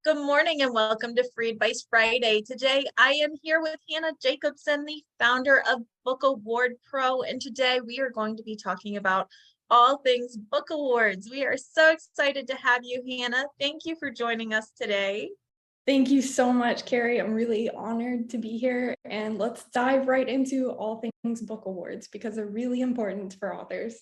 Good morning and welcome to Free Advice Friday. Today I am here with Hannah Jacobson, the founder of Book Award Pro, and today we are going to be talking about all things book awards. We are so excited to have you, Hannah. Thank you for joining us today. Thank you so much, Keri. I'm really honored to be here, and let's dive right into all things book awards because they're really important for authors.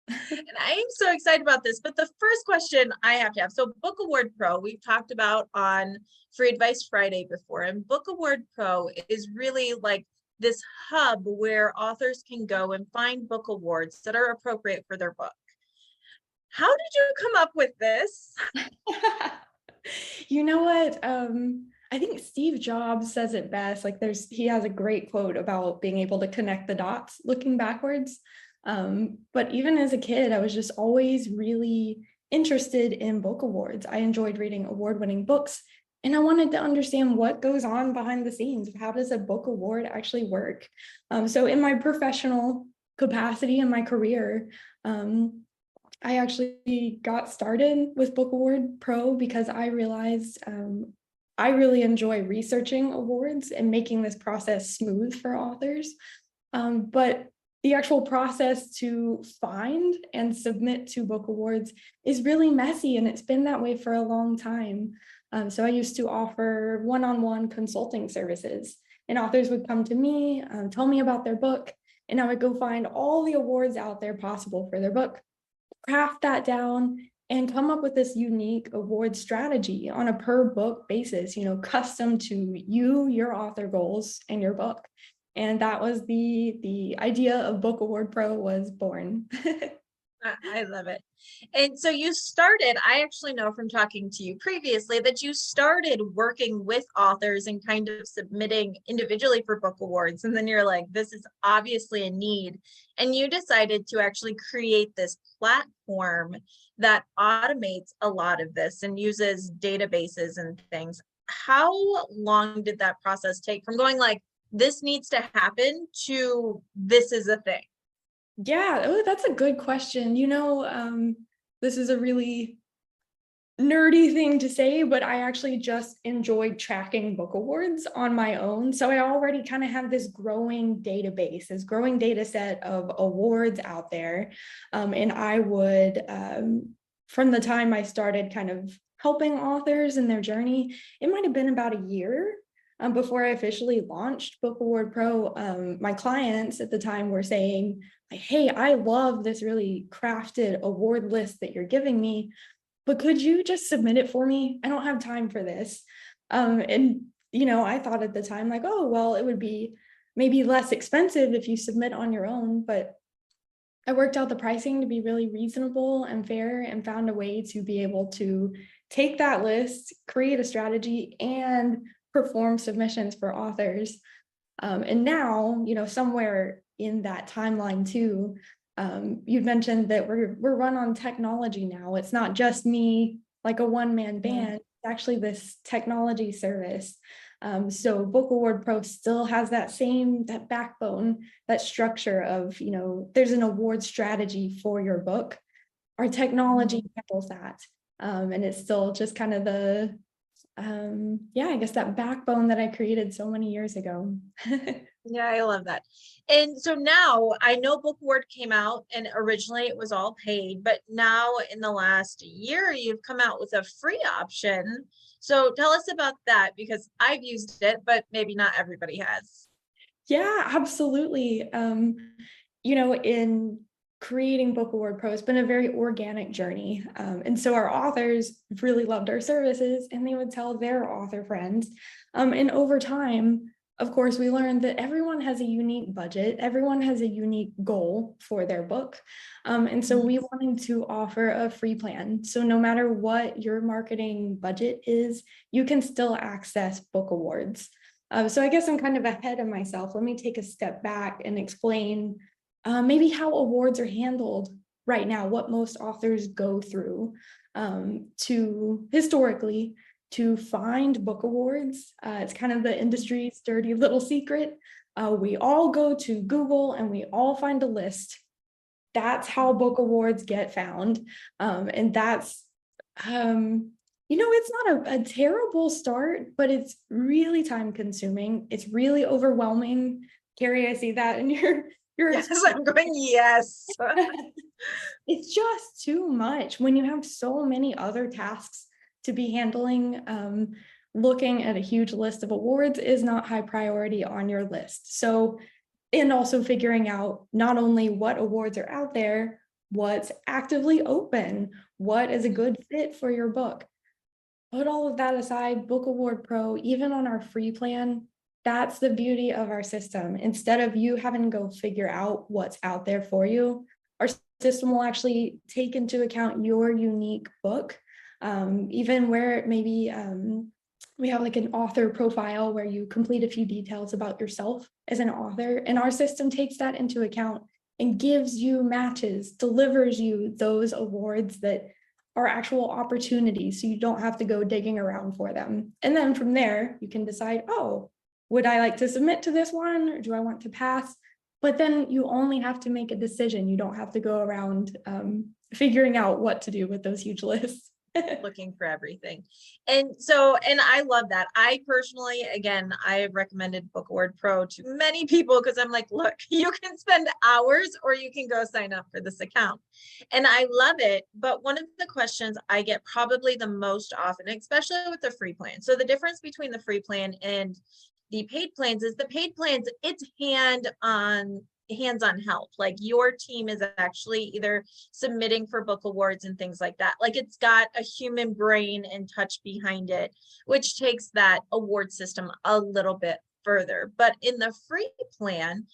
And I am so excited about this, but the first question I have to have, so Book Award Pro, we've talked about on Free Advice Friday before, and Book Award Pro is really like this hub where authors can go and find book awards that are appropriate for their book. How did you come up with this? You know what? I think Steve Jobs says it best. He has a great quote about being able to connect the dots looking backwards. But even as a kid, I was just always really interested in book awards. I enjoyed reading award-winning books, and I wanted to understand what goes on behind the scenes. How does a book award actually work? So in my professional capacity in my career, I actually got started with Book Award Pro because I realized I really enjoy researching awards and making this process smooth for authors. But the actual process to find and submit to book awards is really messy, and it's been that way for a long time. So I used to offer one-on-one consulting services, and authors would come to me, tell me about their book, and I would go find all the awards out there possible for their book, craft that down, and come up with this unique award strategy on a per book basis, custom to you, your author goals, and your book. And that was the idea of Book Award Pro was born. I love it. And so you started, I actually know from talking to you previously that you started working with authors and kind of submitting individually for book awards. And then you're like, this is obviously a need. And you decided to actually create this platform that automates a lot of this and uses databases and things. How long did that process take from going like, this needs to happen to this is a thing? Yeah, that's a good question. This is a really nerdy thing to say, but I actually just enjoyed tracking book awards on my own. So I already kind of have this growing database, this growing data set of awards out there. And I would, from the time I started kind of helping authors in their journey, it might have been about a year before I officially launched Book Award Pro. My clients at the time were saying, hey, I love this really crafted award list that you're giving me, but could you just submit it for me? I don't have time for this. And I thought at the time like, oh, well, it would be maybe less expensive if you submit on your own, but I worked out the pricing to be really reasonable and fair and found a way to be able to take that list, create a strategy, and perform submissions for authors. And now, somewhere in that timeline too, you'd mentioned that we're run on technology now. It's not just me, like a one-man band. It's actually this technology service. So Book Award Pro still has that backbone, that structure of, there's an award strategy for your book. Our technology handles that. And it's still just kind of I guess that backbone that I created so many years ago. Yeah, I love that. And so now I know Book Award came out and originally it was all paid, but now in the last year, you've come out with a free option. So tell us about that because I've used it, but maybe not everybody has. Yeah, absolutely. In creating Book Award Pro, it's been a very organic journey. And so our authors really loved our services and they would tell their author friends. And over time, of course, we learned that everyone has a unique budget, everyone has a unique goal for their book. And so we wanted to offer a free plan. So no matter what your marketing budget is, you can still access book awards. So I guess I'm kind of ahead of myself. Let me take a step back and explain maybe how awards are handled right now, what most authors go through to historically to find book awards. It's kind of the industry's dirty little secret. We all go to Google and we all find a list. That's how book awards get found. And that's It's not a terrible start, but it's really time consuming. It's really overwhelming. Keri, I see that in your Yes, I'm going, yes. it's just too much when you have so many other tasks to be handling. Looking at a huge list of awards is not high priority on your list. So, and also figuring out not only what awards are out there, what's actively open, what is a good fit for your book. Put all of that aside, Book Award Pro, even on our free plan, that's the beauty of our system. Instead of you having to go figure out what's out there for you, our system will actually take into account your unique book, even where it may be. We have like an author profile where you complete a few details about yourself as an author, and our system takes that into account and gives you matches, delivers you those awards that are actual opportunities, so you don't have to go digging around for them. And then from there, you can decide, oh, would I like to submit to this one, or do I want to pass? But then you only have to make a decision. You don't have to go around figuring out what to do with those huge lists. Looking for everything. And I love that. I personally, again, I have recommended Book Award Pro to many people because I'm like, look, you can spend hours or you can go sign up for this account. And I love it. But one of the questions I get probably the most often, especially with the free plan. So the difference between the free plan and the paid plans is the paid plans, it's hands-on help. Like your team is actually either submitting for book awards and things like that. Like it's got a human brain and touch behind it, which takes that award system a little bit further. But in the free plan,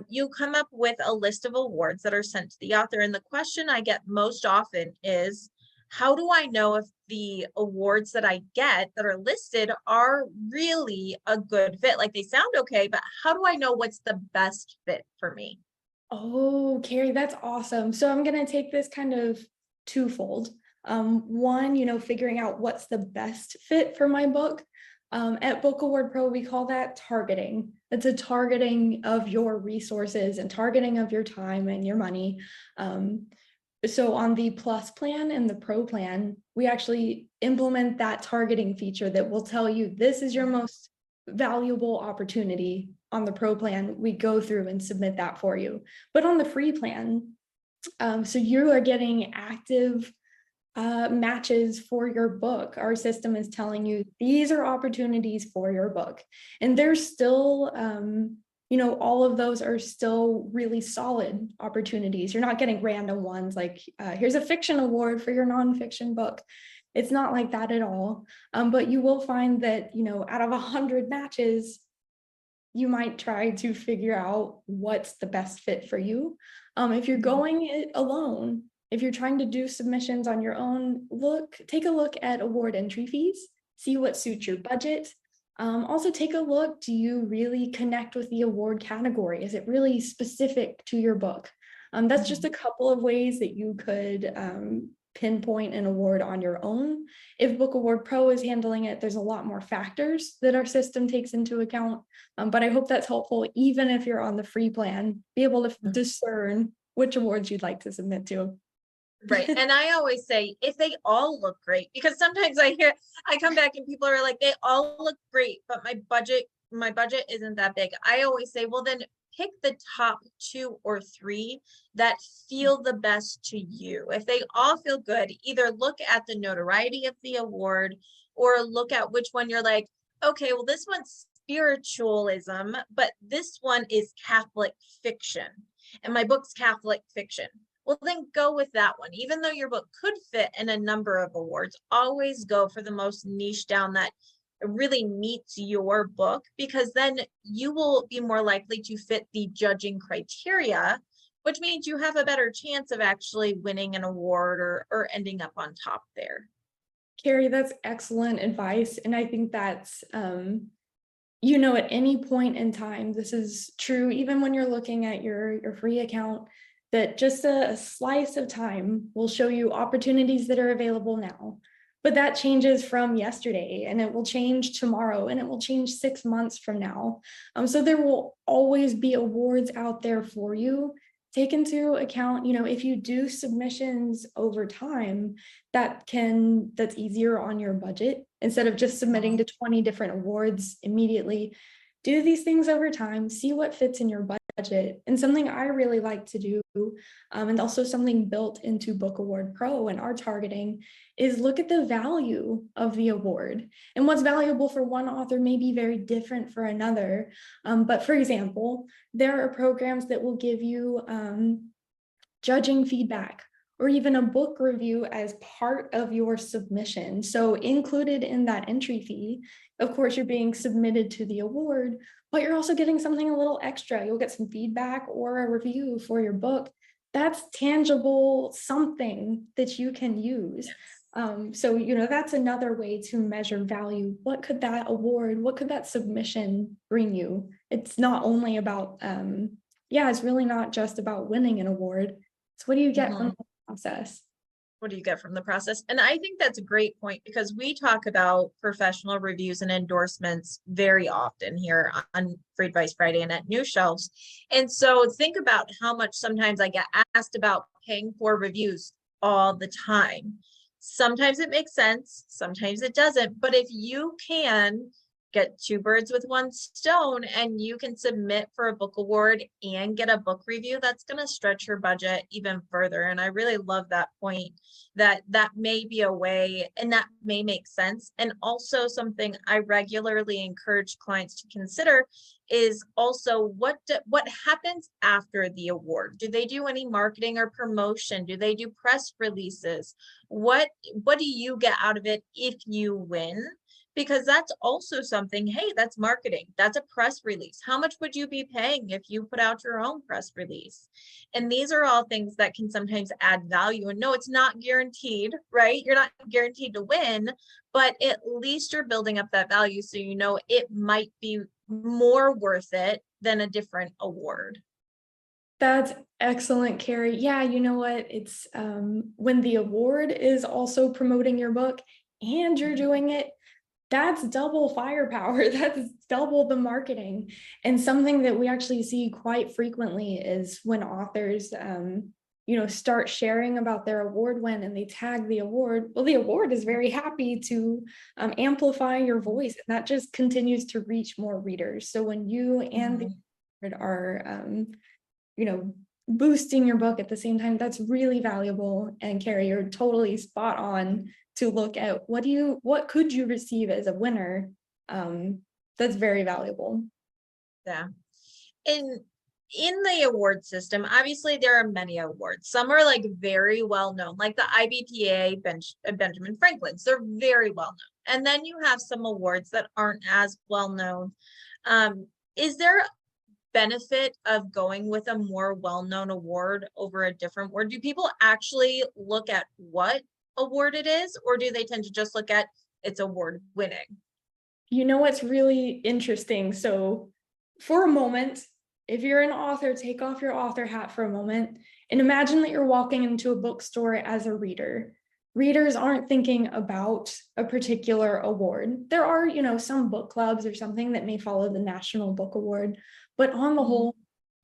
you come up with a list of awards that are sent to the author. And the question I get most often is, how do I know if the awards that I get that are listed are really a good fit? Like they sound okay, but how do I know what's the best fit for me? Oh, Keri, that's awesome. So I'm going to take this kind of twofold. One, figuring out what's the best fit for my book. At Book Award Pro, we call that targeting. It's a targeting of your resources and targeting of your time and your money. So on the Plus plan and the Pro plan, we actually implement that targeting feature that will tell you this is your most valuable opportunity. On the Pro plan, we go through and submit that for you. But on the free plan, so you are getting active matches for your book. Our system is telling you these are opportunities for your book. And there's still, all of those are still really solid opportunities. You're not getting random ones like, here's a fiction award for your nonfiction book. It's not like that at all. But you will find that, out of 100 matches, you might try to figure out what's the best fit for you. If you're going it alone, if you're trying to do submissions on your own, take a look at award entry fees, see what suits your budget. Also take a look, do you really connect with the award category? Is it really specific to your book? That's just a couple of ways that you could pinpoint an award on your own. If Book Award Pro is handling it, there's a lot more factors that our system takes into account. But I hope that's helpful, even if you're on the free plan, be able to discern which awards you'd like to submit to. Right. And I always say, if they all look great, because sometimes I come back and people are like, they all look great, but my budget isn't that big. I always say, well, then pick the top 2 or 3 that feel the best to you. If they all feel good, either look at the notoriety of the award or look at which one you're like, okay, well, this one's spiritualism, but this one is Catholic fiction. And my book's Catholic fiction. Well, then go with that one. Even though your book could fit in a number of awards, always go for the most niche down that really meets your book, because then you will be more likely to fit the judging criteria, which means you have a better chance of actually winning an award or ending up on top there. Keri, that's excellent advice. And I think that's, at any point in time, this is true, even when you're looking at your free account, that just a slice of time will show you opportunities that are available now. But that changes from yesterday, and it will change tomorrow, and it will change 6 months from now. So there will always be awards out there for you. take into account, if you do submissions over time, that's easier on your budget. Instead of just submitting to 20 different awards immediately, do these things over time, see what fits in your budget. And something I really like to do, and also something built into Book Award Pro and our targeting, is look at the value of the award. And what's valuable for one author may be very different for another. But for example, there are programs that will give you judging feedback or even a book review as part of your submission. So included in that entry fee, of course, you're being submitted to the award, but you're also getting something a little extra. You'll get some feedback or a review for your book. That's tangible something that you can use. So, that's another way to measure value. What could that award, what could that submission bring you? It's not only about, it's really not just about winning an award. So what do you get from the process? What do you get from the process? And I think that's a great point, because we talk about professional reviews and endorsements very often here on Free Advice Friday and at New Shelves. And so think about how much sometimes I get asked about paying for reviews all the time. Sometimes it makes sense, sometimes it doesn't. But if you can get two birds with one stone and you can submit for a book award and get a book review, that's going to stretch your budget even further. And I really love that point, that may be a way, and that may make sense. And also something I regularly encourage clients to consider is also what happens after the award. Do they do any marketing or promotion? Do they do press releases? What do you get out of it if you win? Because that's also something, hey, that's marketing. That's a press release. How much would you be paying if you put out your own press release? And these are all things that can sometimes add value. And no, it's not guaranteed, right? You're not guaranteed to win, but at least you're building up that value. So, it might be more worth it than a different award. That's excellent, Keri. Yeah, you know what? It's when the award is also promoting your book and you're doing it, that's double firepower. That's double the marketing. And something that we actually see quite frequently is when authors, start sharing about their award win and they tag the award. Well, the award is very happy to amplify your voice, and that just continues to reach more readers. So when you and the award are, boosting your book at the same time, that's really valuable. And Keri, you're totally spot on to look at what could you receive as a winner. That's very valuable. Yeah. In the award system, obviously there are many awards. Some are like very well known, like the IBPA Benjamin Franklin's. They're very well known. And then you have some awards that aren't as well known. Is there benefit of going with a more well-known award over a different award? Do people actually look at what award it is, or do they tend to just look at its award winning? What's really interesting? So for a moment, if you're an author, take off your author hat for a moment and imagine that you're walking into a bookstore as a reader. Readers aren't thinking about a particular award. There are, some book clubs or something that may follow the National Book Award, but on the whole,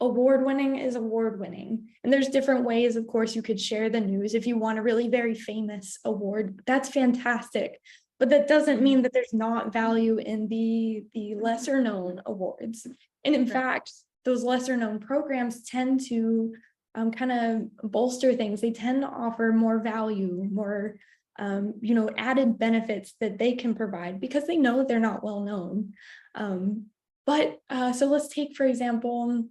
award winning is award winning. And there's different ways, of course, you could share the news. If you want a really very famous award, that's fantastic. But that doesn't mean that there's not value in the lesser known awards. And in fact, those lesser known programs tend to kind of bolster things. They tend to offer more value, more added benefits that they can provide because they know they're not well known. So let's take, for example,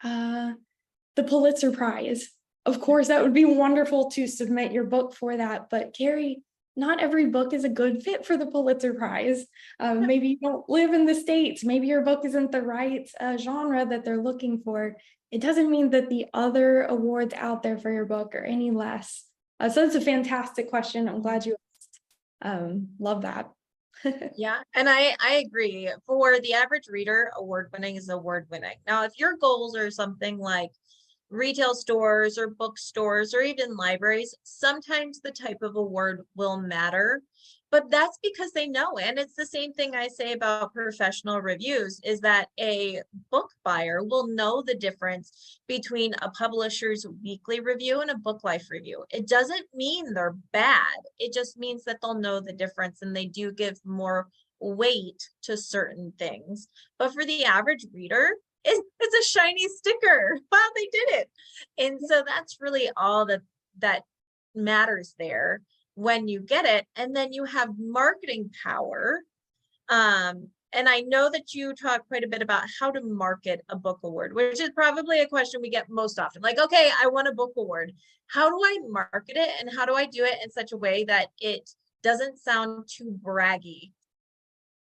the Pulitzer Prize. Of course, that would be wonderful to submit your book for that. But Keri, not every book is a good fit for the Pulitzer Prize. Maybe you don't live in the States. Maybe your book isn't the right genre that they're looking for. It doesn't mean that the other awards out there for your book are any less. So that's a fantastic question. I'm glad you asked. Love that. Yeah, and I agree. For the average reader, award winning is award winning. Now, if your goals are something like retail stores or bookstores or even libraries, sometimes the type of award will matter, but that's because they know. And it's the same thing I say about professional reviews, is that a book buyer will know the difference between a publisher's weekly review and a book life review. It doesn't mean they're bad. It just means that they'll know the difference, and they do give more weight to certain things. But for the average reader, it's a shiny sticker. Wow, they did it. And so that's really all that matters there when you get it. And then you have marketing power. And I know that you talk quite a bit about how to market a book award, which is probably a question we get most often. Like, okay, I want a book award. How do I market it? And how do I do it in such a way that it doesn't sound too braggy?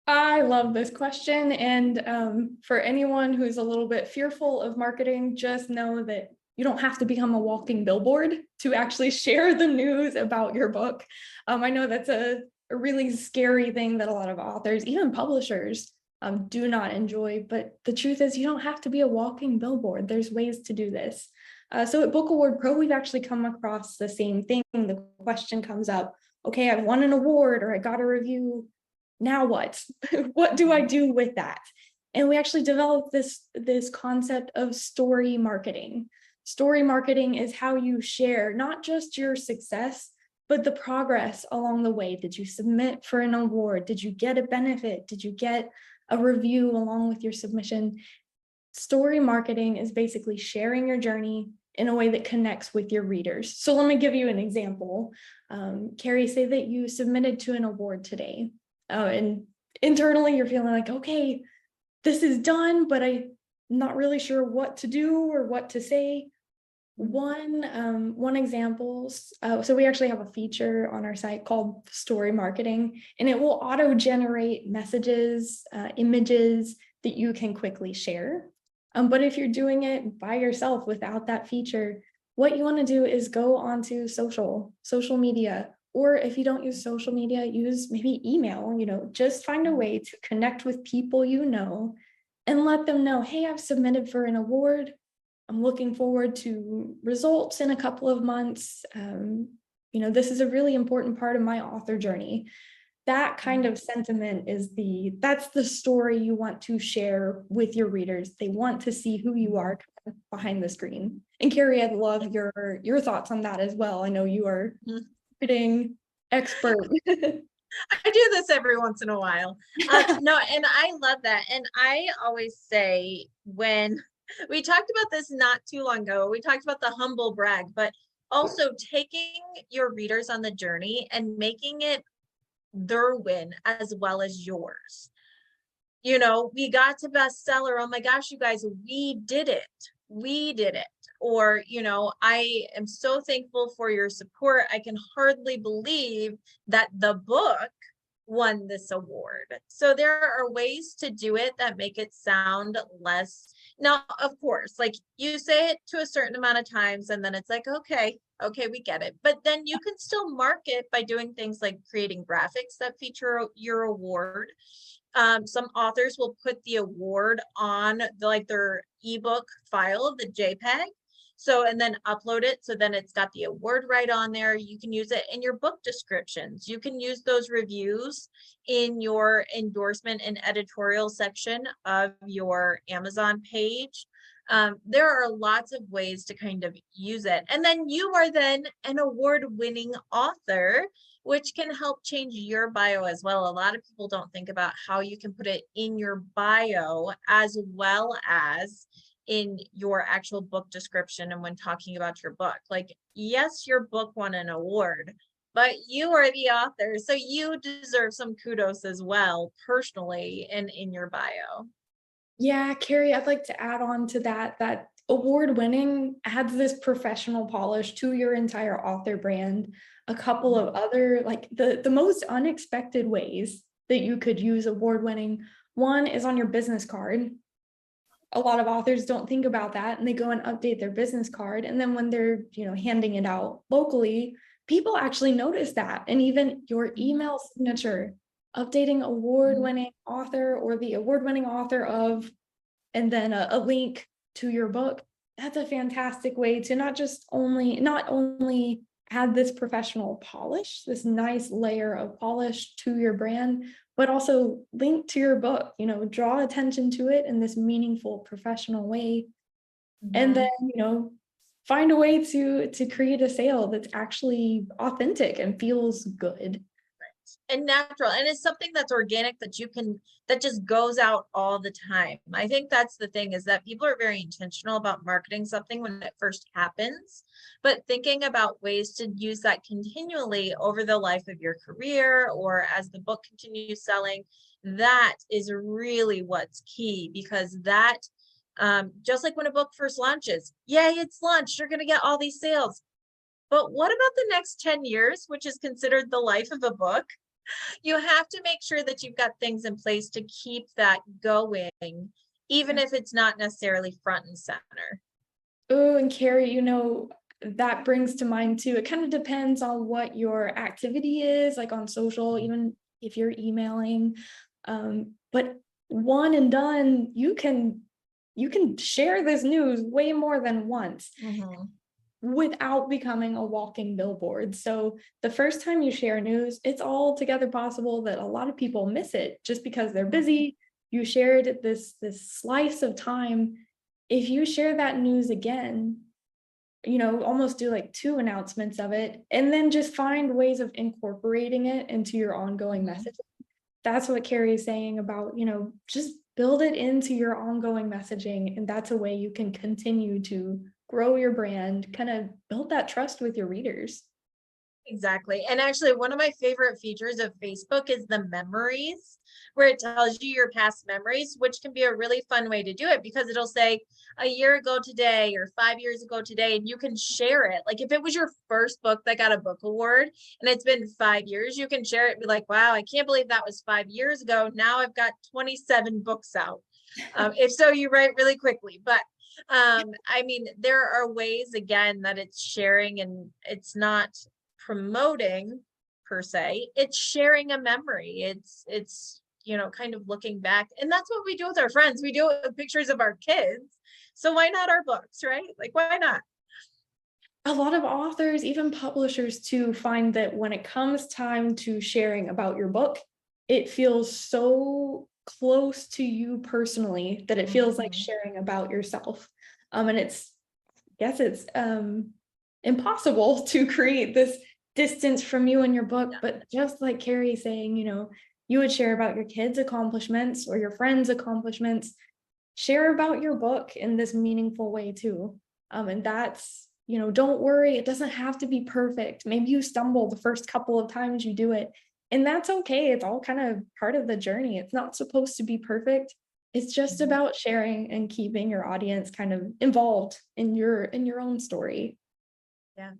I love this question. And for anyone who's a little bit fearful of marketing, just know that you don't have to become a walking billboard to actually share the news about your book. I know that's a really scary thing that a lot of authors, even publishers, do not enjoy. But the truth is, you don't have to be a walking billboard. There's ways to do this. So at Book Award Pro, we've actually come across the same thing. The question comes up, okay, I won an award or I got a review. Now what? What do I do with that? And we actually developed this concept of story marketing. Story marketing is how you share not just your success, but the progress along the way. Did you submit for an award? Did you get a benefit? Did you get a review along with your submission? Story marketing is basically sharing your journey in a way that connects with your readers. So let me give you an example. Keri, say that you submitted to an award today. And internally you're feeling like, okay, this is done, but I'm not really sure what to do or what to say. One example, so we actually have a feature on our site called story marketing, and it will auto generate messages, images that you can quickly share. But if you're doing it by yourself without that feature, what you want to do is go onto social media. Or if you don't use social media, use maybe email, just find a way to connect with people and let them know, hey, I've submitted for an award. I'm looking forward to results in a couple of months. This is a really important part of my author journey. That kind of sentiment that's the story you want to share with your readers. They want to see who you are behind the screen. And Keri, I'd love your thoughts on that as well. I know you are marketing expert. I do this every once in a while. No, and I love that. And I always say, when we talked about this not too long ago, we talked about the humble brag, but also taking your readers on the journey and making it their win as well as yours. We got to bestseller. Oh my gosh, you guys, we did it. We did it. Or, I am so thankful for your support. I can hardly believe that the book won this award. So there are ways to do it that make it sound less. Now, of course, like, you say it to a certain amount of times and then it's like, okay, we get it. But then you can still market by doing things like creating graphics that feature your award. Some authors will put the award on their ebook file, the JPEG. So, and then upload it. So then it's got the award right on there. You can use it in your book descriptions. You can use those reviews in your endorsement and editorial section of your Amazon page. There are lots of ways to kind of use it. And then you are then an award-winning author, which can help change your bio as well. A lot of people don't think about how you can put it in your bio as well as in your actual book description. And when talking about your book, like, yes, your book won an award, but you are the author, so you deserve some kudos as well, personally, and in your bio. Yeah, Keri, I'd like to add on to that award winning adds this professional polish to your entire author brand. A couple of other, like, the most unexpected ways that you could use award winning. One is on your business card. A lot of authors don't think about that, and they go and update their business card. And then when they're, handing it out locally, people actually notice that. And even your email signature, updating award-winning author or the award-winning author of, and then a link to your book. that's a fantastic way to not only add this professional polish, this nice layer of polish to your brand, but also link to your book, draw attention to it in this meaningful professional way. And then, Mhm. find a way to create a sale that's actually authentic and feels good. And natural, and it's something that's organic that you can, that just goes out all the time. I think that's the thing, is that people are very intentional about marketing something when it first happens, but thinking about ways to use that continually over the life of your career or as the book continues selling, that is really what's key. Because that, just like when a book first launches, yay, it's launched, you're going to get all these sales. But what about the next 10 years, which is considered the life of a book? You have to make sure that you've got things in place to keep that going, even if it's not necessarily front and center. Oh, and Keri, that brings to mind too. It kind of depends on what your activity is, like on social, even if you're emailing. But one and done, you can share this news way more than once Mhm. without becoming a walking billboard. So the first time you share news, it's altogether possible that a lot of people miss it just because they're busy. You shared this slice of time. If you share that news again, almost do like two announcements of it, and then just find ways of incorporating it into your ongoing Mhm. message. That's what Keri is saying about, just build it into your ongoing messaging. And that's a way you can continue to grow your brand, kind of build that trust with your readers. Exactly. And actually, one of my favorite features of Facebook is the memories, where it tells you your past memories, which can be a really fun way to do it, because it'll say a year ago today or 5 years ago today, and you can share it. Like if it was your first book that got a book award and it's been 5 years, you can share it and be like, wow, I can't believe that was 5 years ago. Now I've got 27 books out. If so, you write really quickly. But I mean, there are ways, again, that it's sharing, and it's not promoting per se, it's sharing a memory. It's kind of looking back, and that's what we do with our friends. We do it with pictures of our kids, so why not our books, right? Like, why not? A lot of authors, even publishers too, find that when it comes time to sharing about your book, it feels so close to you personally that it feels like Mhm. sharing about yourself. And it's impossible to create this distance from you and your book. But just like Keri saying, you would share about your kids' accomplishments or your friends' accomplishments, share about your book in this meaningful way too. And that's, don't worry, it doesn't have to be perfect. Maybe you stumble the first couple of times you do it, and that's okay. It's all kind of part of the journey. It's not supposed to be perfect. It's just Mhm. about sharing and keeping your audience kind of involved in your own story. Yeah.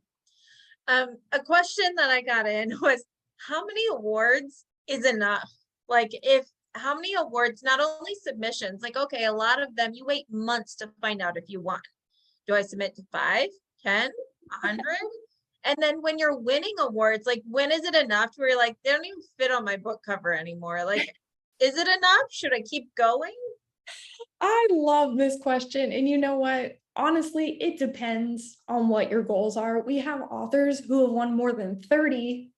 A question that I got in was, how many awards is enough? Like, if how many awards, not only submissions, like, okay, a lot of them you wait months to find out if you won. Do I submit to 5, 10, 100? And then when you're winning awards, like, when is it enough to where you're like, they don't even fit on my book cover anymore? Like, is it enough? Should I keep going? I love this question. And you know what? Honestly, it depends on what your goals are. We have authors who have won more than 30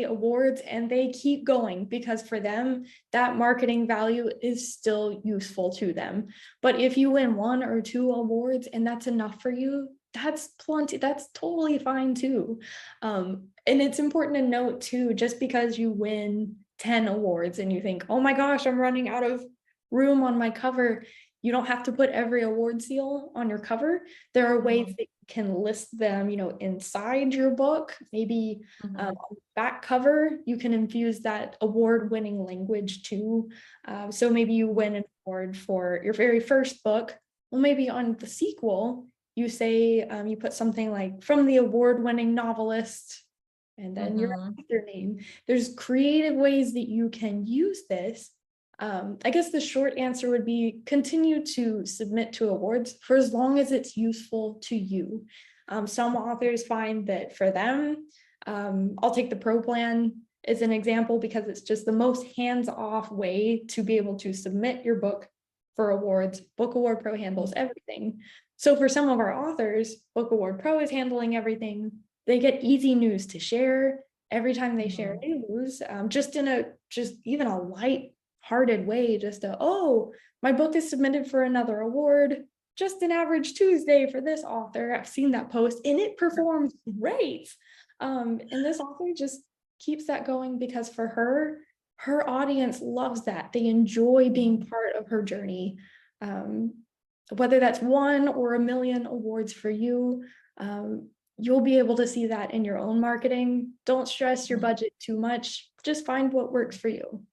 awards, and they keep going because for them, that marketing value is still useful to them. But if you win one or two awards and that's enough for you, that's plenty. That's totally fine too. And it's important to note too, just because you win 10 awards and you think, oh my gosh, I'm running out of room on my cover, you don't have to put every award seal on your cover. There are ways Mhm. that you can list them, inside your book. Maybe on Mhm. the back cover, you can infuse that award-winning language too. So maybe you win an award for your very first book. Well, maybe on the sequel, you say you put something like from the award-winning novelist, and then your Mhm. author name. There's creative ways that you can use this. I guess the short answer would be continue to submit to awards for as long as it's useful to you. Some authors find that for them, I'll take the pro plan as an example because it's just the most hands-off way to be able to submit your book for awards. Book Award Pro handles everything. So for some of our authors, Book Award Pro is handling everything. They get easy news to share every time they share news, just even a light-hearted way, oh, my book is submitted for another award, just an average Tuesday for this author. I've seen that post and it performs great. And this author just keeps that going because for her audience loves that. They enjoy being part of her journey. Whether that's 1 or 1,000,000 awards for you, you'll be able to see that in your own marketing. Don't stress your budget too much. Just find what works for you.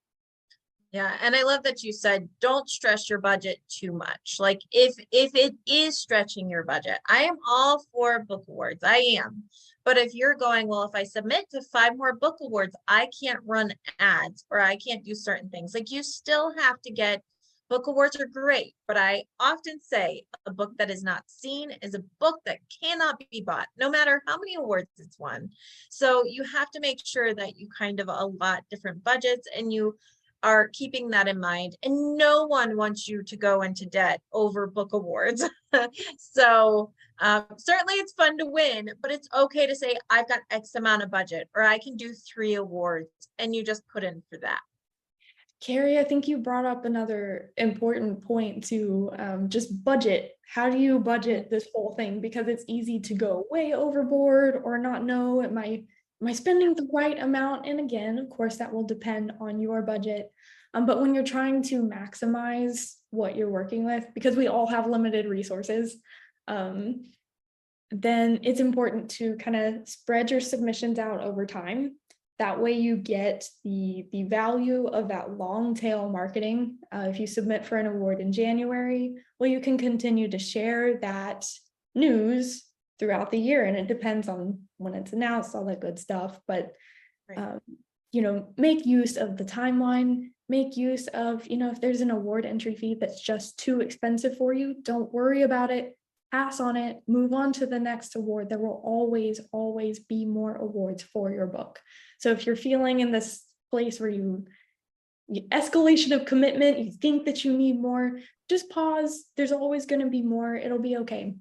Yeah, and I love that you said don't stress your budget too much. Like if it is stretching your budget, I am all for book awards. I am. But if you're going, well, if I submit to 5 more book awards, I can't run ads or I can't do certain things. Like you still have to get book awards are great, but I often say a book that is not seen is a book that cannot be bought, no matter how many awards it's won. So you have to make sure that you kind of allot different budgets and you are keeping that in mind, and no one wants you to go into debt over book awards. So certainly it's fun to win, but it's okay to say I've got X amount of budget or I can do 3 awards and you just put in for that. Keri, I think you brought up another important point to just budget. How do you budget this whole thing? Because it's easy to go way overboard or not know, am I spending the right amount? And again, of course, that will depend on your budget. But when you're trying to maximize what you're working with, because we all have limited resources, then it's important to kind of spread your submissions out over time. That way you get the value of that long tail marketing. If you submit for an award in January, well, you can continue to share that news throughout the year. And it depends on when it's announced, all that good stuff. But, Right. Make use of the timeline, make use of, if there's an award entry fee that's just too expensive for you, don't worry about it. Pass on it, move on to the next award. There will always, always be more awards for your book. So if you're feeling in this place where you escalation of commitment, you think that you need more, just pause. There's always going to be more. It'll be okay.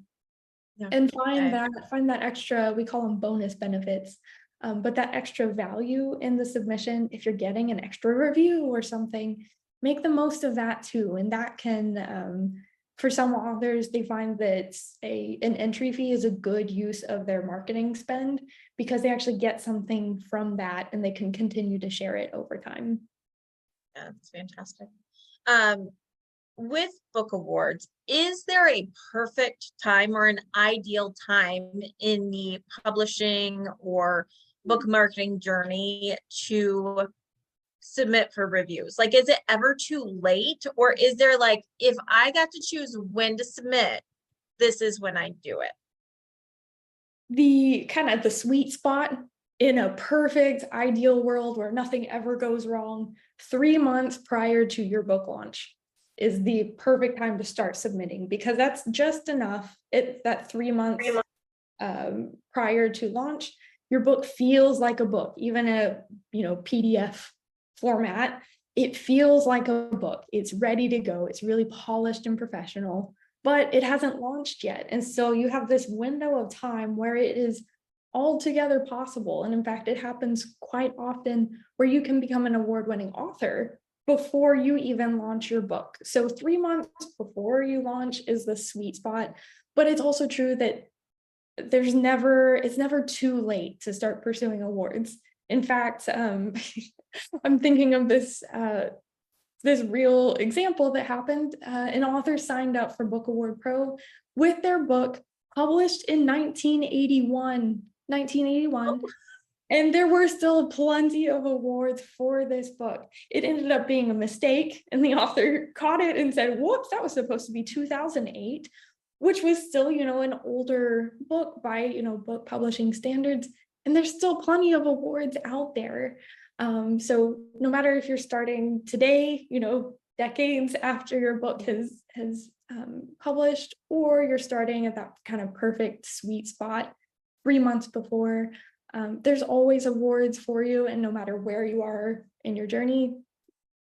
Yeah. And find that extra, we call them bonus benefits, but that extra value in the submission. If you're getting an extra review or something, make the most of that too. And that can, for some authors, they find that an entry fee is a good use of their marketing spend because they actually get something from that and they can continue to share it over time. Yeah, that's fantastic. With book awards, is there a perfect time or an ideal time in the publishing or book marketing journey to submit for reviews? Like, is it ever too late, or is there like, if I got to choose when to submit, this is when I do it? The kind of the sweet spot in a perfect ideal world where nothing ever goes wrong, 3 months prior to your book launch is the perfect time to start submitting, because that's just enough. That 3 months prior to launch, your book feels like a book, even a PDF format. It feels like a book. It's ready to go. It's really polished and professional, but it hasn't launched yet. And so you have this window of time where it is altogether possible. And in fact, it happens quite often where you can become an award-winning author before you even launch your book. So 3 months before you launch is the sweet spot, but it's also true that it's never too late to start pursuing awards. In fact, I'm thinking of this real example that happened. An author signed up for Book Award Pro with their book published in 1981. And there were still plenty of awards for this book. It ended up being a mistake, and the author caught it and said, whoops, that was supposed to be 2008, which was still, an older book by, book publishing standards. And there's still plenty of awards out there. So no matter if you're starting today, decades after your book has published, or you're starting at that kind of perfect sweet spot 3 months before, there's always awards for you. And no matter where you are in your journey,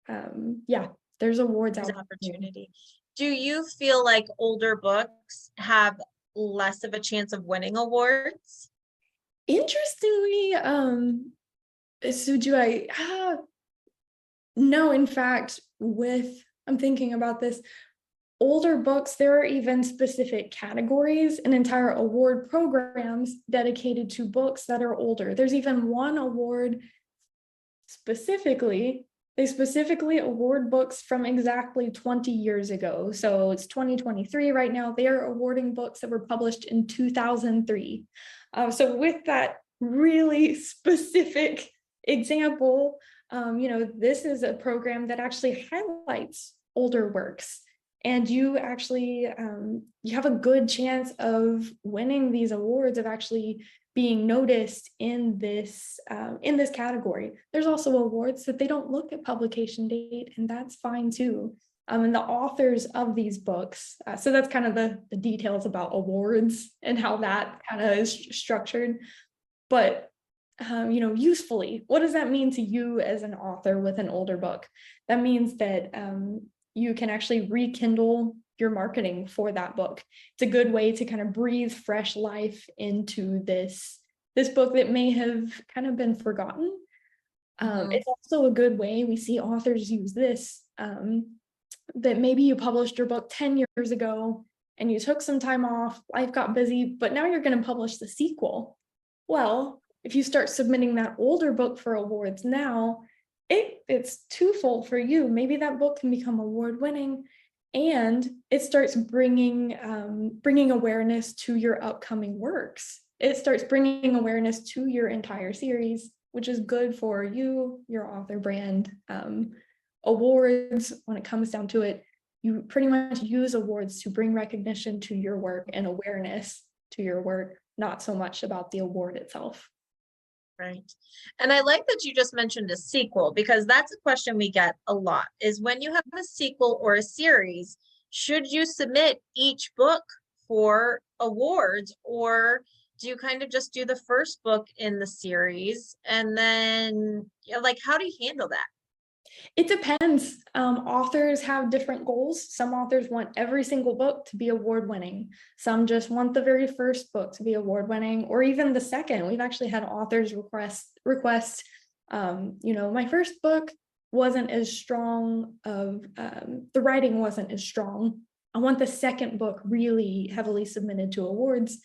there's awards out There's an opportunity. Do you feel like older books have less of a chance of winning awards? Interestingly, so do I, no, in fact, I'm thinking about this, older books, there are even specific categories and entire award programs dedicated to books that are older. There's even one award specifically, they specifically award books from exactly 20 years ago. So it's 2023 right now. They are awarding books that were published in 2003. So with that really specific example, this is a program that actually highlights older works. And you actually you have a good chance of winning these awards, of actually being noticed in this category. There's also awards that they don't look at publication date, and that's fine too. And the authors of these books, so that's kind of the details about awards and how that kind of is structured. But usefully, what does that mean to you as an author with an older book? That means that you can actually rekindle your marketing for that book. It's a good way to kind of breathe fresh life into this book that may have kind of been forgotten. It's also a good way, we see authors use this, that maybe you published your book 10 years ago and you took some time off, life got busy, but now you're going to publish the sequel. Well, if you start submitting that older book for awards now, it's twofold for you. Maybe that book can become award winning, and it starts bringing awareness to your upcoming works. It starts bringing awareness to your entire series, which is good for you, your author brand. Awards, when it comes down to it, you pretty much use awards to bring recognition to your work and awareness to your work, not so much about the award itself. Right. And I like that you just mentioned a sequel, because that's a question we get a lot, is when you have a sequel or a series, should you submit each book for awards, or do you kind of just do the first book in the series? And then, like, how do you handle that? It depends. Authors have different goals. Some authors want every single book to be award winning. Some just want the very first book to be award winning, or even the second. We've actually had authors request, my first book wasn't as strong of, the writing wasn't as strong. I want the second book really heavily submitted to awards.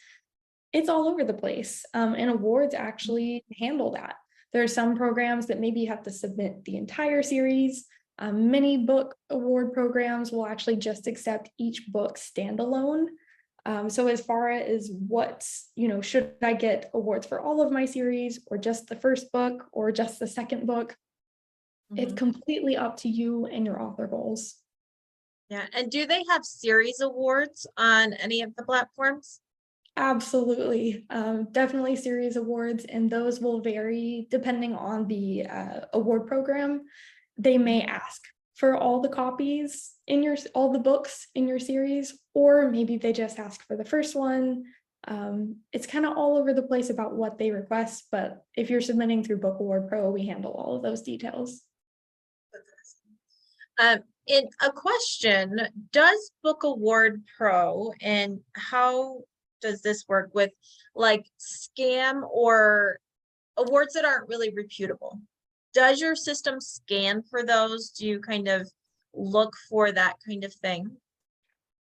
It's all over the place. And awards actually handle that. There are some programs that maybe you have to submit the entire series. Many book award programs will actually just accept each book standalone. So as far as should I get awards for all of my series, or just the first book, or just the second book? It's completely up to you and your author goals. Yeah. And do they have series awards on any of the platforms? Absolutely. Definitely series awards, and those will vary depending on the award program. They may ask for all the copies in all the books in your series, or maybe they just ask for the first one. It's kind of all over the place about what they request, but if you're submitting through Book Award Pro, we handle all of those details. In a question, does Book Award Pro, and how does this work with like scam or awards that aren't really reputable? Does your system scan for those? Do you kind of look for that kind of thing?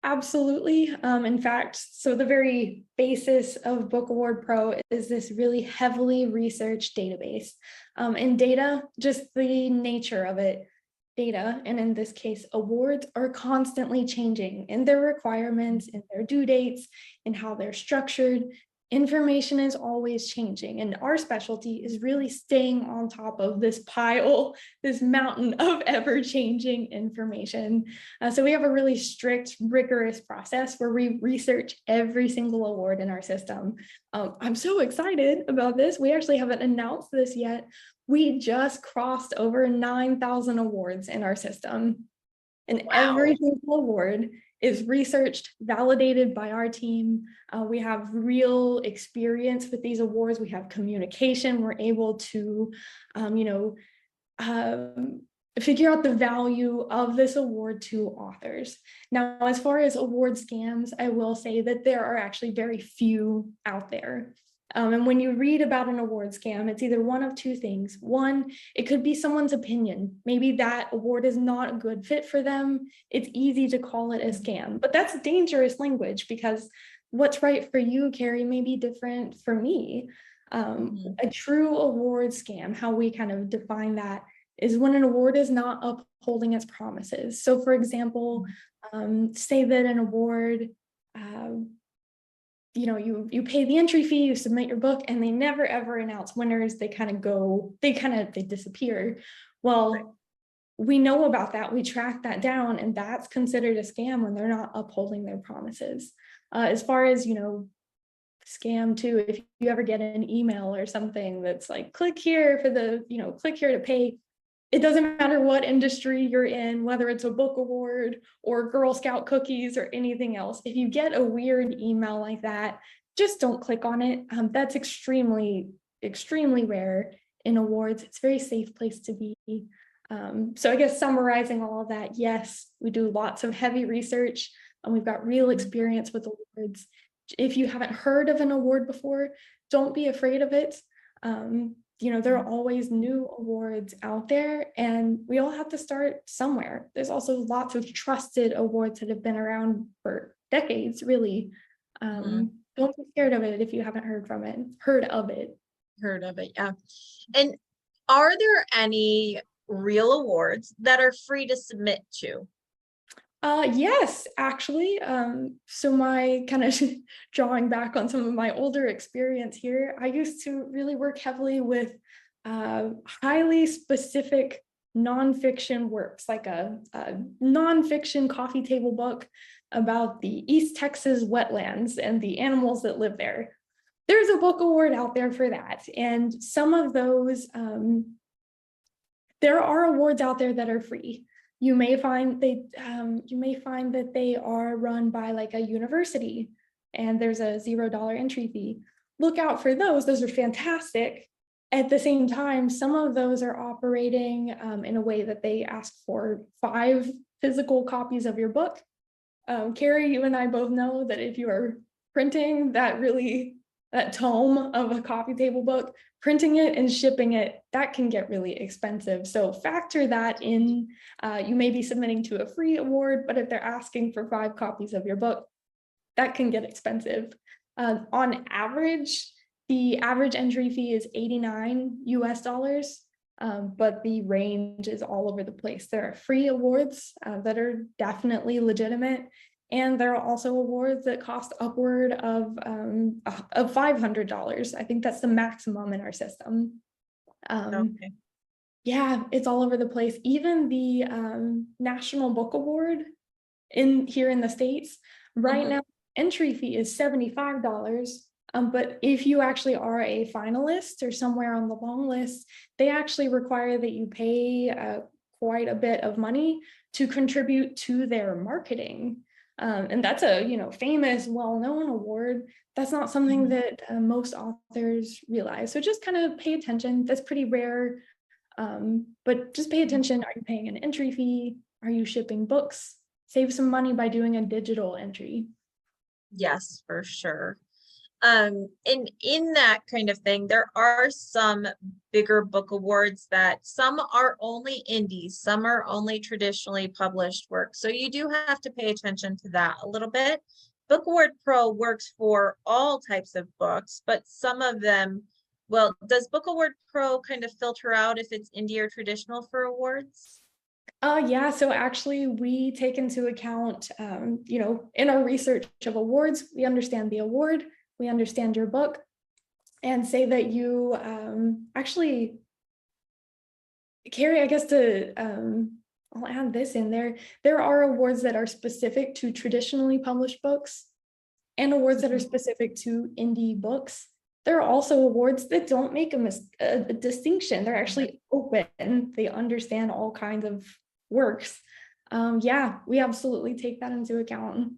Absolutely. In fact, so the very basis of Book Award Pro is this really heavily researched database. And data, just the nature of it, data, and in this case, awards, are constantly changing in their requirements, in their due dates, and how they're structured. Information is always changing, and our specialty is really staying on top of this pile, this mountain of ever-changing information. So we have a really strict, rigorous process where we research every single award in our system. I'm so excited about this. We actually haven't announced this yet. We just crossed over 9,000 awards in our system, and every single award is researched, validated by our team. We have real experience with these awards. We have communication. We're able to, figure out the value of this award to authors. Now, as far as award scams, I will say that there are actually very few out there. And when you read about an award scam, it's either one of two things. One, it could be someone's opinion. Maybe that award is not a good fit for them. It's easy to call it a scam, but that's dangerous language because what's right for you, Keri, may be different for me. A true award scam, how we kind of define that, is when an award is not upholding its promises. So for example, say that an award, you pay the entry fee, you submit your book, and they never ever announce winners. They disappear. Well, we know about that, we track that down, and that's considered a scam when they're not upholding their promises. As far as, scam too, if you ever get an email or something that's like, click here to pay. It doesn't matter what industry you're in, whether it's a book award or Girl Scout cookies or anything else. If you get a weird email like that, just don't click on it. That's extremely, extremely rare in awards. It's a very safe place to be. So I guess summarizing all of that, yes, we do lots of heavy research and we've got real experience with awards. If you haven't heard of an award before, don't be afraid of it. There are always new awards out there and we all have to start somewhere. There's also lots of trusted awards that have been around for decades, really. Don't be scared of it if you haven't heard of it. Heard of it, yeah. And are there any real awards that are free to submit to? Yes, actually. So my kind of drawing back on some of my older experience here, I used to really work heavily with highly specific nonfiction works, like a nonfiction coffee table book about the East Texas wetlands and the animals that live there. There's a book award out there for that. And some of those, there are awards out there that are free. You may find that they are run by like a university and there's a $0 entry fee. Look out for those. Those are fantastic. At the same time, some of those are operating in a way that they ask for 5 physical copies of your book. Keri, you and I both know that if you are printing that tome of a coffee table book, printing it and shipping it, that can get really expensive. So factor that in. You may be submitting to a free award, but if they're asking for 5 copies of your book, that can get expensive. On average, the average entry fee is $89 US, but the range is all over the place. There are free awards that are definitely legitimate. And there are also awards that cost upward of $500. I think that's the maximum in our system. Okay. Yeah, it's all over the place. Even the National Book Award here in the States, right now, entry fee is $75. But if you actually are a finalist or somewhere on the long list, they actually require that you pay quite a bit of money to contribute to their marketing. And that's a famous, well-known award. That's not something that most authors realize. So just kind of pay attention. That's pretty rare. But just pay attention. Are you paying an entry fee? Are you shipping books? Save some money by doing a digital entry. Yes, for sure. And in that kind of thing, there are some bigger book awards that some are only indies, some are only traditionally published works. So you do have to pay attention to that a little bit. Book Award Pro works for all types of books, but some of them, well, does Book Award Pro kind of filter out if it's indie or traditional for awards? Yeah, so actually we take into account, in our research of awards, we understand the award, we understand your book, and say that you actually, Keri, I guess I'll add this in there. There are awards that are specific to traditionally published books and awards that are specific to indie books. There are also awards that don't make a distinction. They're actually open. They understand all kinds of works. Yeah, we absolutely take that into account.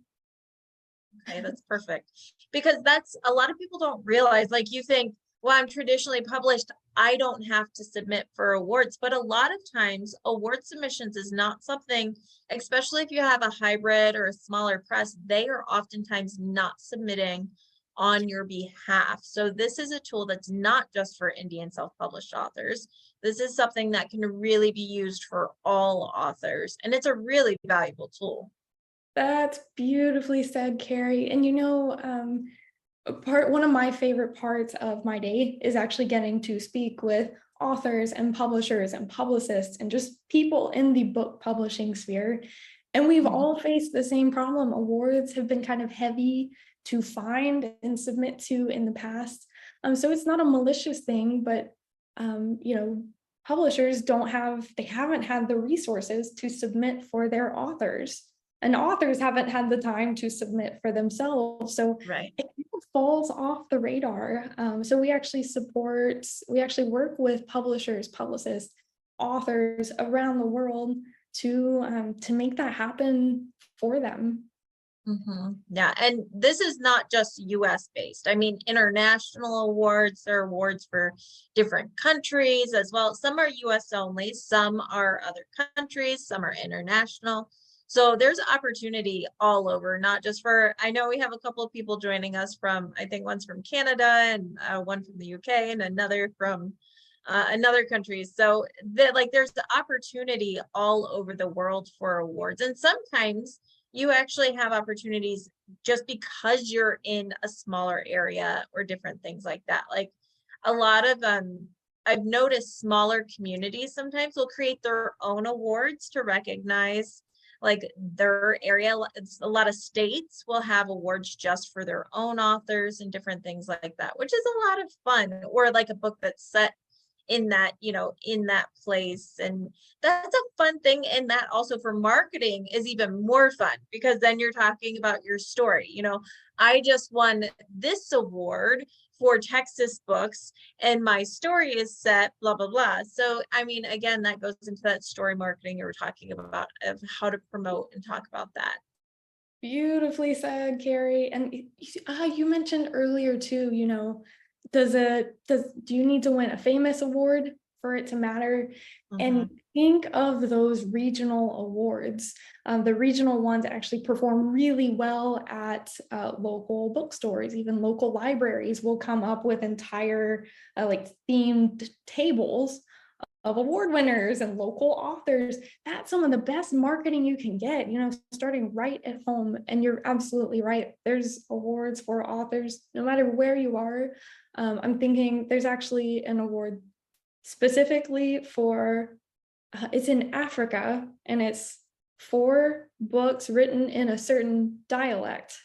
Okay, that's perfect. Because that's a lot of people don't realize, like you think, well, I'm traditionally published, I don't have to submit for awards, but a lot of times award submissions is not something, especially if you have a hybrid or a smaller press, they are oftentimes not submitting on your behalf. So this is a tool that's not just for indie and self-published authors. This is something that can really be used for all authors, and it's a really valuable tool. That's beautifully said, Keri. And one of my favorite parts of my day is actually getting to speak with authors and publishers and publicists and just people in the book publishing sphere. And we've Mhm. all faced the same problem. Awards have been kind of heavy to find and submit to in the past. So it's not a malicious thing, but publishers they haven't had the resources to submit for their authors. And authors haven't had the time to submit for themselves. So Right. it kind of falls off the radar. So we actually work with publishers, publicists, authors around the world to make that happen for them. Yeah, and this is not just US based. I mean, international awards, there are awards for different countries as well. Some are US only, some are other countries, some are international. So there's opportunity all over, not just for, I know we have a couple of people joining us from, I think one's from Canada and one from the UK and another from another country. So there's the opportunity all over the world for awards. And sometimes you actually have opportunities just because you're in a smaller area or different things like that. Like a lot of I've noticed smaller communities sometimes will create their own awards to recognize like their area. A lot of states will have awards just for their own authors and different things like that, which is a lot of fun. Or like a book that's set in that, in that place. And that's a fun thing. And that also for marketing is even more fun because then you're talking about your story. I just won this award for Texas books and my story is set, blah, blah, blah. So, I mean, again, that goes into that story marketing you were talking about of how to promote and talk about that. Beautifully said, Keri. And you mentioned earlier too, do you need to win a famous award for it to matter? Mhm. And think of those regional awards. The regional ones actually perform really well at local bookstores. Even local libraries will come up with entire like themed tables of award winners and local authors. That's some of the best marketing you can get, starting right at home. And you're absolutely right. There's awards for authors, no matter where you are. I'm thinking there's actually an award specifically for, it's in Africa, and it's for books written in a certain dialect,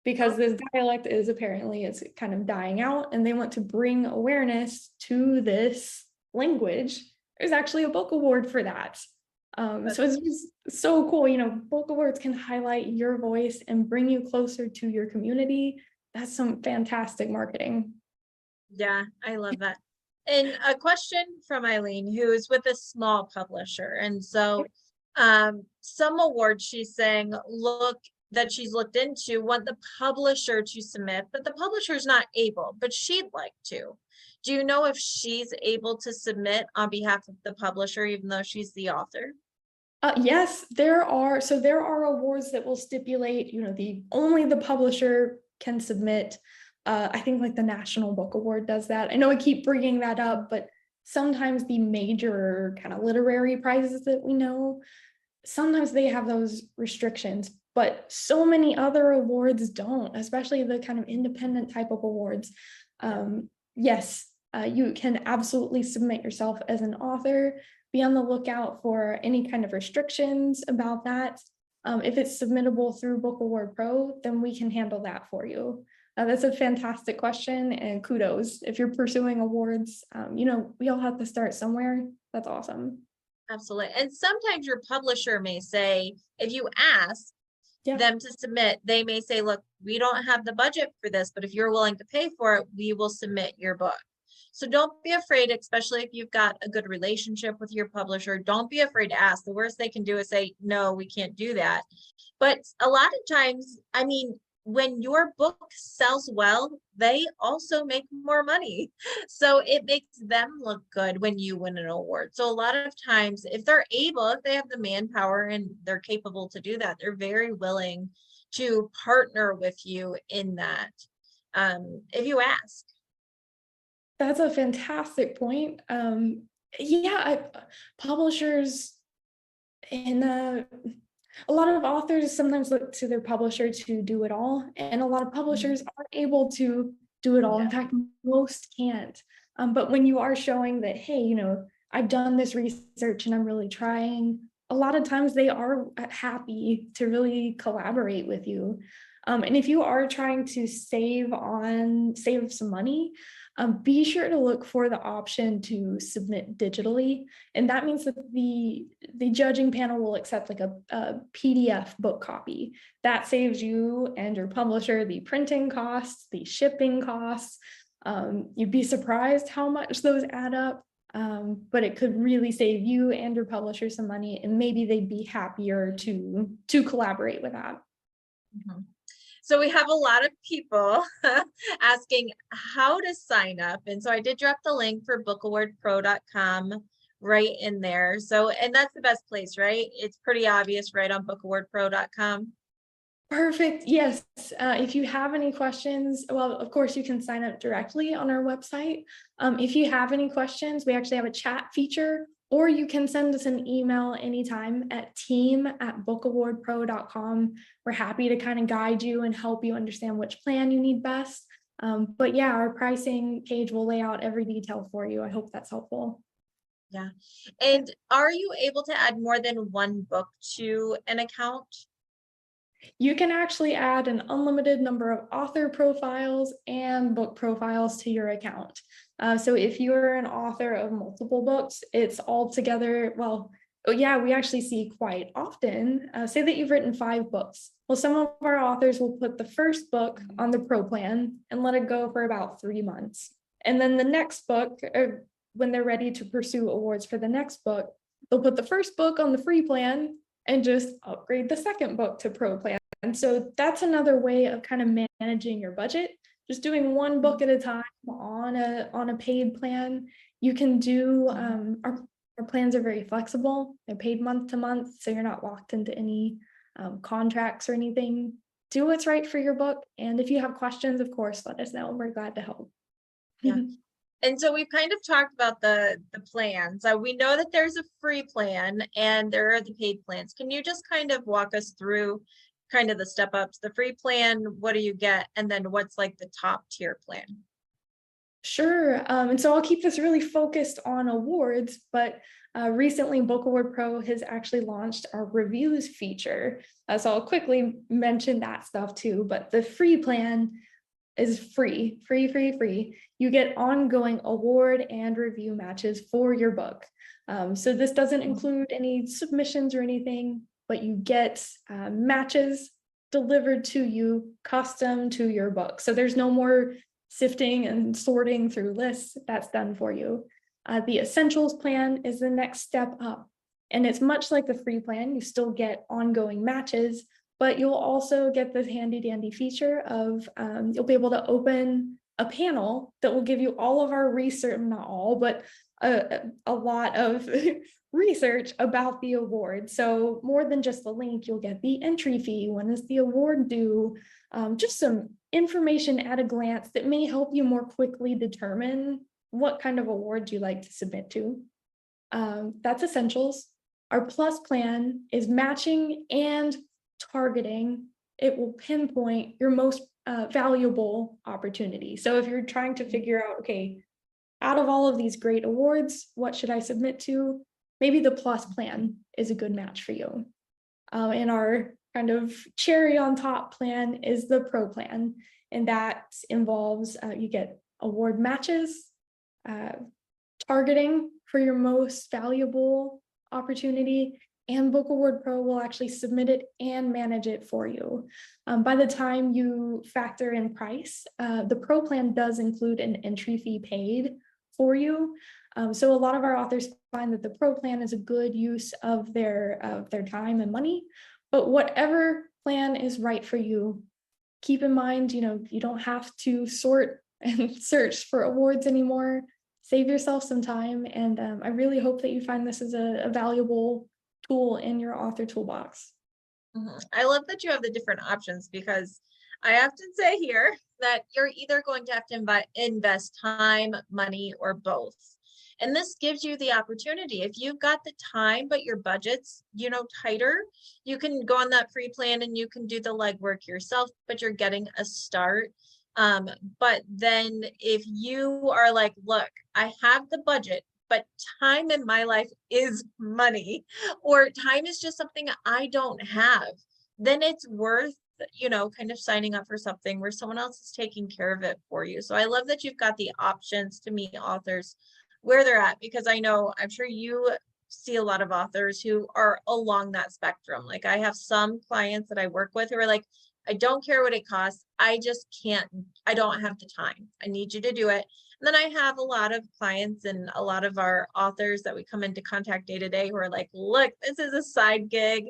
because this dialect is apparently it's kind of dying out and they want to bring awareness to this language. There's actually a book award for that. So it's just so cool. Book awards can highlight your voice and bring you closer to your community. That's some fantastic marketing. Yeah, I love that. And a question from Eileen, who is with a small publisher. And so some awards she's saying that she's looked into want the publisher to submit, but the publisher's not able, but she'd like to. Do you know if she's able to submit on behalf of the publisher, even though she's the author? Yes, there are. So there are awards that will stipulate, only the publisher can submit. I think like the National Book Award does that. I know I keep bringing that up, but sometimes the major kind of literary prizes that we know, sometimes they have those restrictions, but so many other awards don't, especially the kind of independent type of awards. Yes, you can absolutely submit yourself as an author. Be on the lookout for any kind of restrictions about that. If it's submittable through Book Award Pro, then we can handle that for you. That's a fantastic question, and kudos. If you're pursuing awards, we all have to start somewhere. That's awesome. Absolutely. And sometimes your publisher may say, if you ask Yeah. them to submit, they may say, look, we don't have the budget for this, but if you're willing to pay for it, we will submit your book. So don't be afraid, especially if you've got a good relationship with your publisher. Don't be afraid to ask. The worst they can do is say, no, we can't do that. But a lot of times, I mean, when your book sells well, they also make more money. So it makes them look good when you win an award. So a lot of times, if they're able, if they have the manpower and they're capable to do that, they're very willing to partner with you in that, if you ask. That's a fantastic point. Publishers and a lot of authors sometimes look to their publisher to do it all, and a lot of publishers aren't able to do it all. Yeah. In fact, most can't. But when you are showing that, hey, I've done this research and I'm really trying, a lot of times they are happy to really collaborate with you. And if you are trying to save some money, be sure to look for the option to submit digitally. And that means that the judging panel will accept like a PDF book copy. That saves you and your publisher the printing costs, the shipping costs. You'd be surprised how much those add up, but it could really save you and your publisher some money, and maybe they'd be happier to collaborate with that. Mhm. So we have a lot of people asking how to sign up. And so I did drop the link for bookawardpro.com right in there. So, and that's the best place, right? It's pretty obvious right on bookawardpro.com. Perfect. Yes. If you have any questions, well, of course, you can sign up directly on our website. If you have any questions, we actually have a chat feature, or you can send us an email anytime at team@bookawardpro.com. We're happy to kind of guide you and help you understand which plan you need best. But yeah, our pricing page will lay out every detail for you. I hope that's helpful. Yeah. And are you able to add more than one book to an account? You can actually add an unlimited number of author profiles and book profiles to your account. So if you're an author of multiple books, it's all together. Well, oh yeah, we actually see quite often, say that you've written 5 books. Well, some of our authors will put the first book on the pro plan and let it go for about 3 months. And then the next book, when they're ready to pursue awards for the next book, they'll put the first book on the free plan and just upgrade the second book to pro plan. And so that's another way of kind of managing your budget, just doing one book at a time on a paid plan. You can do our plans are very flexible. They're paid month to month, so you're not locked into any contracts or anything. Do what's right for your book, and if you have questions, of course, let us know. We're glad to help. Yeah. And so we've kind of talked about the plans. We know that there's a free plan and there are the paid plans. Can you just kind of walk us through kind of the step ups, the free plan, what do you get? And then what's like the top tier plan? Sure. And so I'll keep this really focused on awards, but recently Book Award Pro has actually launched our reviews feature. So I'll quickly mention that stuff too, but the free plan is free. You get ongoing award and review matches for your book. So this doesn't include any submissions or anything, but you get matches delivered to you custom to your book. So there's no more sifting and sorting through lists. That's done for you. The essentials plan is the next step up. And it's much like the free plan. You still get ongoing matches, but you'll also get this handy dandy feature of you'll be able to open a panel that will give you all of our research, not all, but a lot of research about the award. So more than just the link, you'll get the entry fee, when is the award due, just some information at a glance that may help you more quickly determine what kind of award you like to submit to. That's essentials. Our plus plan is matching and targeting. It will pinpoint your most valuable opportunity. So if you're trying to figure out, okay, out of all of these great awards, what should I submit to? Maybe the plus plan is a good match for you. And our kind of cherry on top plan is the pro plan. And that involves you get award matches, targeting for your most valuable opportunity, and Book Award Pro will actually submit it and manage it for you. By the time you factor in price, the Pro plan does include an entry fee paid for you. So a lot of our authors find that the Pro plan is a good use of their time and money, but whatever plan is right for you, keep in mind, you don't have to sort and search for awards anymore. Save yourself some time. And I really hope that you find this as a valuable tool in your author toolbox. I love that you have the different options, because I often say here that you're either going to have to invest time, money, or both. And this gives you the opportunity. If you've got the time, but your budget's, tighter, you can go on that free plan and you can do the legwork yourself, but you're getting a start. But then if you are like, look, I have the budget, but time in my life is money, or time is just something I don't have, then it's worth, kind of signing up for something where someone else is taking care of it for you. So I love that you've got the options to meet authors where they're at, because I'm sure you see a lot of authors who are along that spectrum. Like, I have some clients that I work with who are like, I don't care what it costs. I just can't, I don't have the time. I need you to do it. And then I have a lot of clients and a lot of our authors that we come into contact day to day who are like, look, this is a side gig.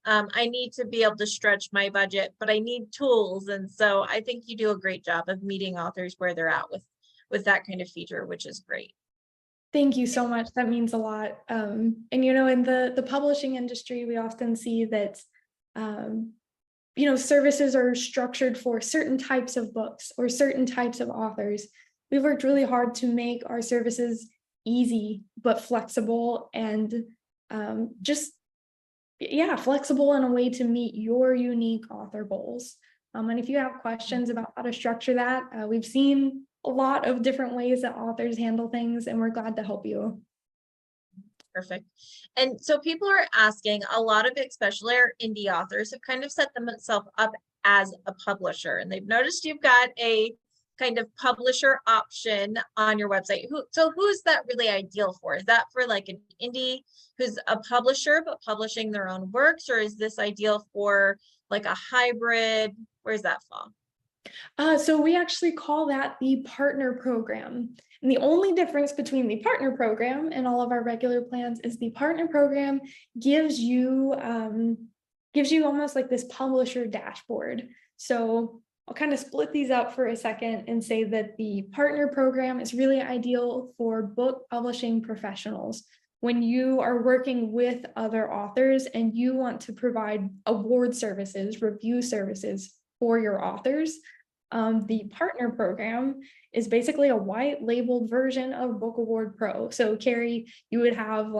I need to be able to stretch my budget, but I need tools. And so I think you do a great job of meeting authors where they're at with that kind of feature, which is great. Thank you so much. That means a lot. And in the publishing industry, we often see that services are structured for certain types of books or certain types of authors. We've worked really hard to make our services easy but flexible, and flexible in a way to meet your unique author goals. And if you have questions about how to structure that, we've seen a lot of different ways that authors handle things, and we're glad to help you. Perfect. And so people are asking, a lot of, especially our indie authors, have kind of set themselves up as a publisher, and they've noticed you've got a kind of publisher option on your website. Who's that really ideal for? Is that for like an indie who's a publisher but publishing their own works, or is this ideal for like a hybrid? Where's that fall? So we actually call that the partner program. And the only difference between the partner program and all of our regular plans is the partner program gives you almost like this publisher dashboard. So I'll kind of split these up for a second and say that the partner program is really ideal for book publishing professionals. When you are working with other authors and you want to provide award services, review services for your authors, the partner program is basically a white labeled version of Book Award Pro. So Keri, you would have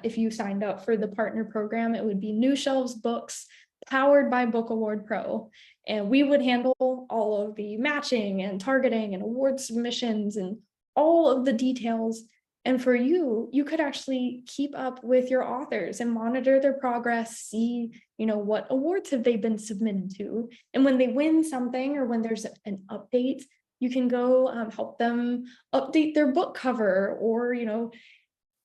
if you signed up for the partner program, it would be New Shelves Books powered by Book Award Pro. And we would handle all of the matching and targeting and award submissions and all of the details. And for you, you could actually keep up with your authors and monitor their progress, see, what awards have they been submitted to. And when they win something or when there's an update, you can go help them update their book cover, or,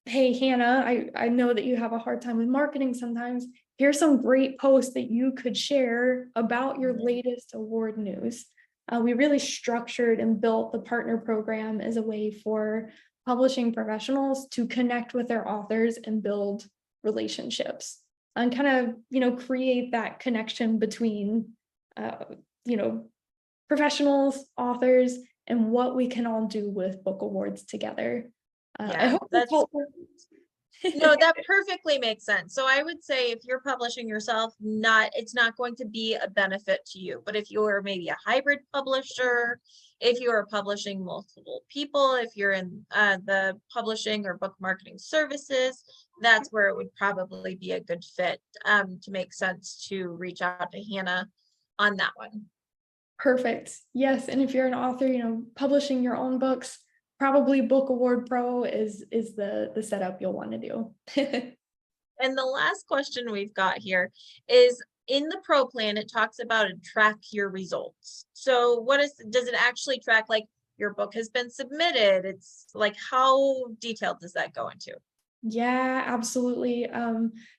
hey, Hannah, I know that you have a hard time with marketing sometimes. Here's some great posts that you could share about your latest award news. We really structured and built the partner program as a way for publishing professionals to connect with their authors and build relationships and kind of, create that connection between, professionals, authors, and what we can all do with book awards together. I hope that's helpful. No, that perfectly makes sense. So I would say if you're publishing yourself, it's not going to be a benefit to you. But if you're maybe a hybrid publisher, if you are publishing multiple people, if you're in the publishing or book marketing services, that's where it would probably be a good fit, to make sense to reach out to Hannah on that one. Perfect. Yes. And if you're an author, publishing your own books, probably Book Award Pro is the setup you'll want to do. And the last question we've got here is, in the Pro plan, it talks about track your results. So does it actually track, like, your book has been submitted? It's like, how detailed does that go into? Yeah, absolutely.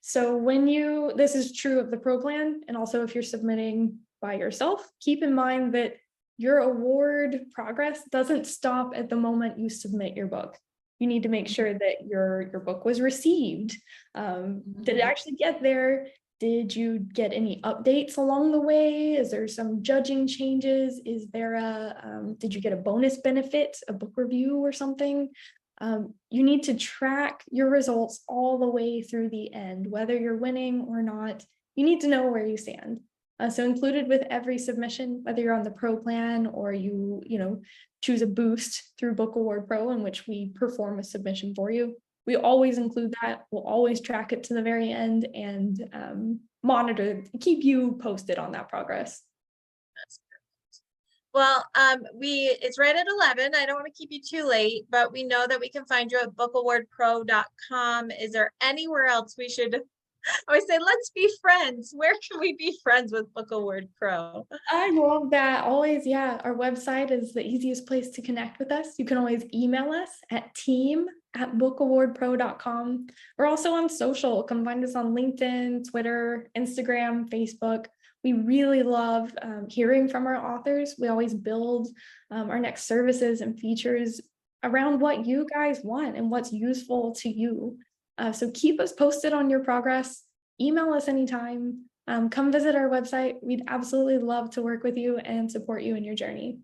So this is true of the Pro plan, and also if you're submitting by yourself, keep in mind that your award progress doesn't stop at the moment you submit your book. You need to make sure that your book was received. Did it actually get there? Did you get any updates along the way? Is there some judging changes? Is there did you get a bonus benefit, a book review or something? You need to track your results all the way through the end, whether you're winning or not. You need to know where you stand. So included with every submission, whether you're on the pro plan or you choose a boost through Book Award Pro, in which we perform a submission for you, we always include that. We'll always track it to the very end and monitor, keep you posted on that progress. Well, it's right at 11. I don't want to keep you too late, but we know that we can find you at bookawardpro.com. Is there anywhere else we should I always say, let's be friends. Where can we be friends with Book Award Pro? I love that. Always, yeah. Our website is the easiest place to connect with us. You can always email us at team@bookawardpro.com. We're also on social. Come find us on LinkedIn, Twitter, Instagram, Facebook. We really love hearing from our authors. We always build our next services and features around what you guys want and what's useful to you. So keep us posted on your progress. Email us anytime. Come visit our website. We'd absolutely love to work with you and support you in your journey.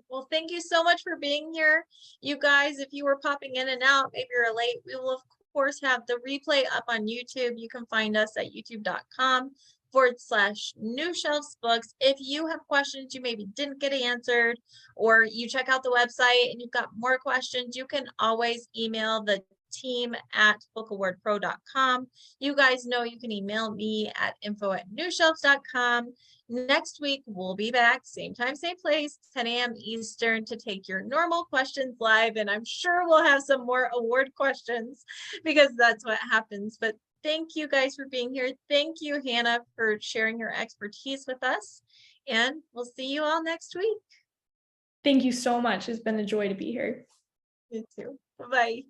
Well, thank you so much for being here. You guys, if you were popping in and out, maybe you're late, we will of course have the replay up on YouTube. You can find us at youtube.com/New Shelves Books. If you have questions you maybe didn't get answered, or you check out the website and you've got more questions, you can always email the team at bookawardpro.com. You guys know you can email me at info@newshelves.com. Next week, we'll be back, same time, same place, 10 a.m. Eastern, to take your normal questions live. And I'm sure we'll have some more award questions because that's what happens. But thank you guys for being here. Thank you, Hannah, for sharing your expertise with us. And we'll see you all next week. Thank you so much. It's been a joy to be here. You too. Bye-bye.